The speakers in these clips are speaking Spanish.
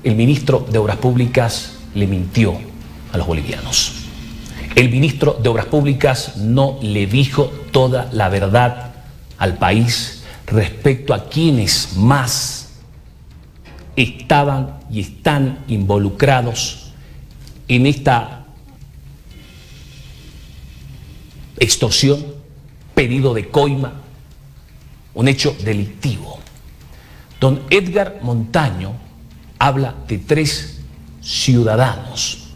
el ministro de Obras Públicas le mintió a los bolivianos. El ministro de Obras Públicas no le dijo toda la verdad al país respecto a quienes más estaban y están involucrados en esta extorsión, pedido de coima, un hecho delictivo. Don Edgar Montaño habla de 3 ciudadanos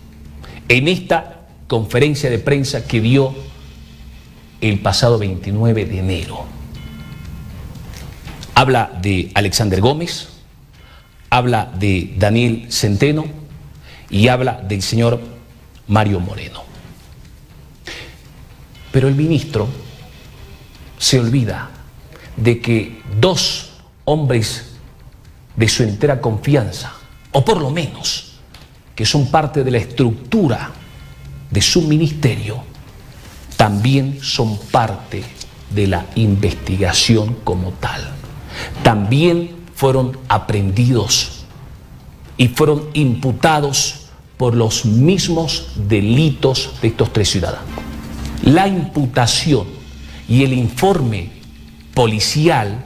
en esta conferencia de prensa que dio el pasado 29 de enero. Habla de Alexander Gómez, habla de Daniel Centeno y habla del señor Mario Moreno. Pero el ministro se olvida de que 2 hombres de su entera confianza, o por lo menos que son parte de la estructura de su ministerio, también son parte de la investigación como tal. También fueron aprehendidos y fueron imputados por los mismos delitos de estos 3 ciudadanos. La imputación y el informe policial,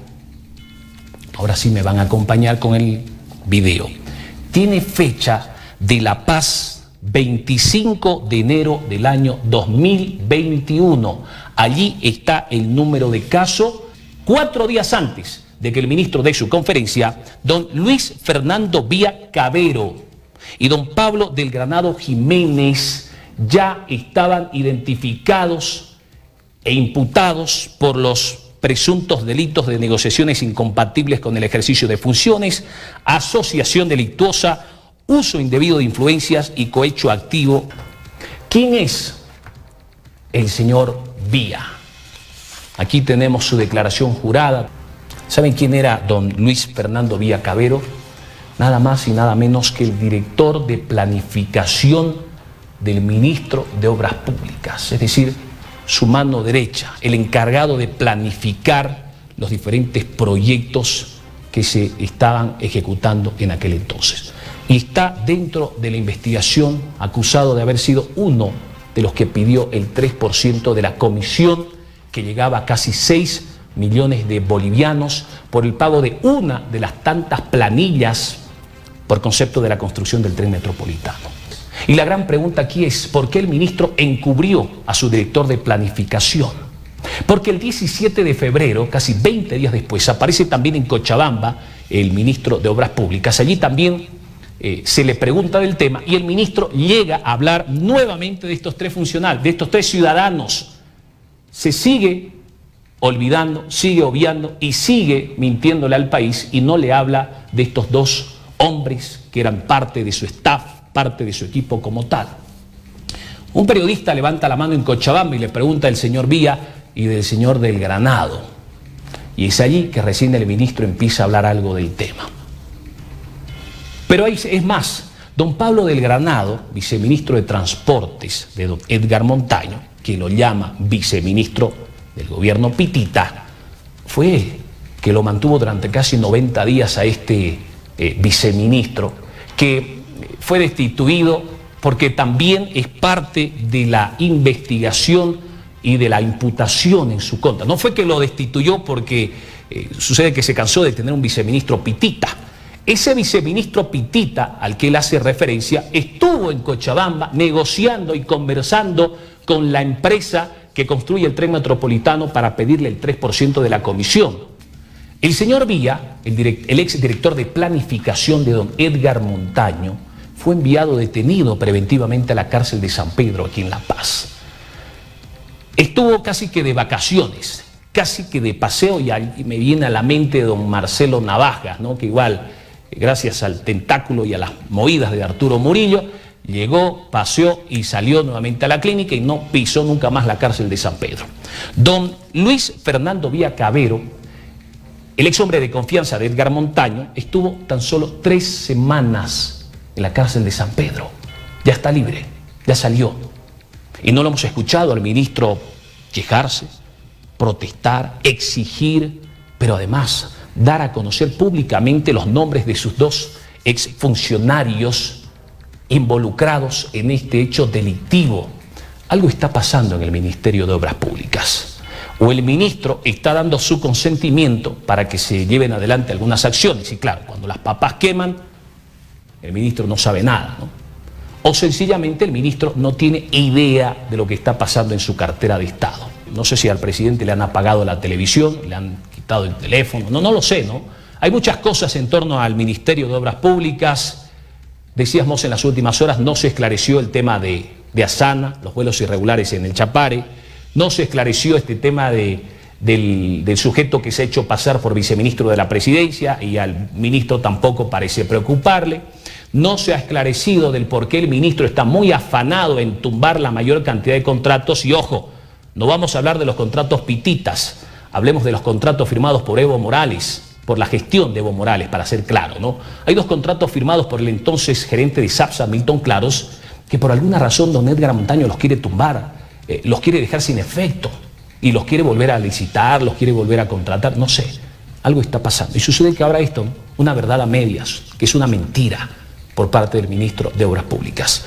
ahora sí me van a acompañar con el video, tiene fecha de La Paz 25 de enero del año 2021. Allí está el número de caso 4 días antes de que el ministro dé su conferencia, don Luis Fernando Vía Cavero y don Pablo del Granado Jiménez ya estaban identificados e imputados por los presuntos delitos de negociaciones incompatibles con el ejercicio de funciones, asociación delictuosa, uso indebido de influencias y cohecho activo. ¿Quién es el señor Vía? Aquí tenemos su declaración jurada. ¿Saben quién era don Luis Fernando Vía Cavero? Nada más y nada menos que el director de planificación del ministro de Obras Públicas, es decir, su mano derecha, el encargado de planificar los diferentes proyectos que se estaban ejecutando en aquel entonces. Y está dentro de la investigación acusado de haber sido uno de los que pidió el 3% de la comisión que llegaba a casi 6 millones de bolivianos por el pago de una de las tantas planillas por concepto de la construcción del tren metropolitano. Y la gran pregunta aquí es, ¿por qué el ministro encubrió a su director de planificación? Porque el 17 de febrero, casi 20 días después, aparece también en Cochabamba el ministro de Obras Públicas. Allí también se le pregunta del tema y el ministro llega a hablar nuevamente de estos 3 funcionarios, de estos 3 ciudadanos. Se sigue olvidando, sigue obviando y sigue mintiéndole al país y no le habla de estos 2 hombres que eran parte de su staff, parte de su equipo como tal. Un periodista levanta la mano en Cochabamba y le pregunta del señor Vía y del señor del Granado. Y es allí que recién el ministro empieza a hablar algo del tema. Pero es más, don Pablo del Granado, viceministro de Transportes de don Edgar Montaño, que lo llama viceministro del gobierno Pitita, fue que lo mantuvo durante casi 90 días a este viceministro, que fue destituido porque también es parte de la investigación y de la imputación en su contra. No fue que lo destituyó porque sucede que se cansó de tener un viceministro Pitita. Ese viceministro Pitita, al que él hace referencia, estuvo en Cochabamba negociando y conversando con la empresa que construye el tren metropolitano para pedirle el 3% de la comisión. El señor Vía, el exdirector de planificación de don Edgar Montaño, fue enviado detenido preventivamente a la cárcel de San Pedro, aquí en La Paz. Estuvo casi que de vacaciones, casi que de paseo, y me viene a la mente don Marcelo Navajas, ¿no? Que igual, gracias al tentáculo y a las movidas de Arturo Murillo, llegó, paseó y salió nuevamente a la clínica y no pisó nunca más la cárcel de San Pedro. Don Luis Fernando Vía Cavero, el ex hombre de confianza de Edgar Montaño, estuvo tan solo 3 semanas en la cárcel de San Pedro. Ya está libre, ya salió. Y no lo hemos escuchado al ministro quejarse, protestar, exigir, pero además dar a conocer públicamente los nombres de sus 2 exfuncionarios involucrados en este hecho delictivo. Algo está pasando en el Ministerio de Obras Públicas. O el ministro está dando su consentimiento para que se lleven adelante algunas acciones. Y claro, cuando las papas queman, el ministro no sabe nada, ¿no? O sencillamente el ministro no tiene idea de lo que está pasando en su cartera de Estado. No sé si al presidente le han apagado la televisión, le han quitado el teléfono, no lo sé, ¿no? Hay muchas cosas en torno al Ministerio de Obras Públicas. Decíamos en las últimas horas, no se esclareció el tema de Asana, los vuelos irregulares en el Chapare, no se esclareció este tema del sujeto que se ha hecho pasar por viceministro de la Presidencia y al ministro tampoco parece preocuparle. No se ha esclarecido del por qué el ministro está muy afanado en tumbar la mayor cantidad de contratos. Y ojo, no vamos a hablar de los contratos pititas, hablemos de los contratos firmados por Evo Morales, por la gestión de Evo Morales, para ser claro, ¿no? Hay 2 contratos firmados por el entonces gerente de SAPSA, Milton Claros, que por alguna razón don Edgar Montaño los quiere tumbar, los quiere dejar sin efecto y los quiere volver a licitar, los quiere volver a contratar, no sé, algo está pasando. Y sucede que ahora esto, una verdad a medias, que es una mentira por parte del ministro de Obras Públicas.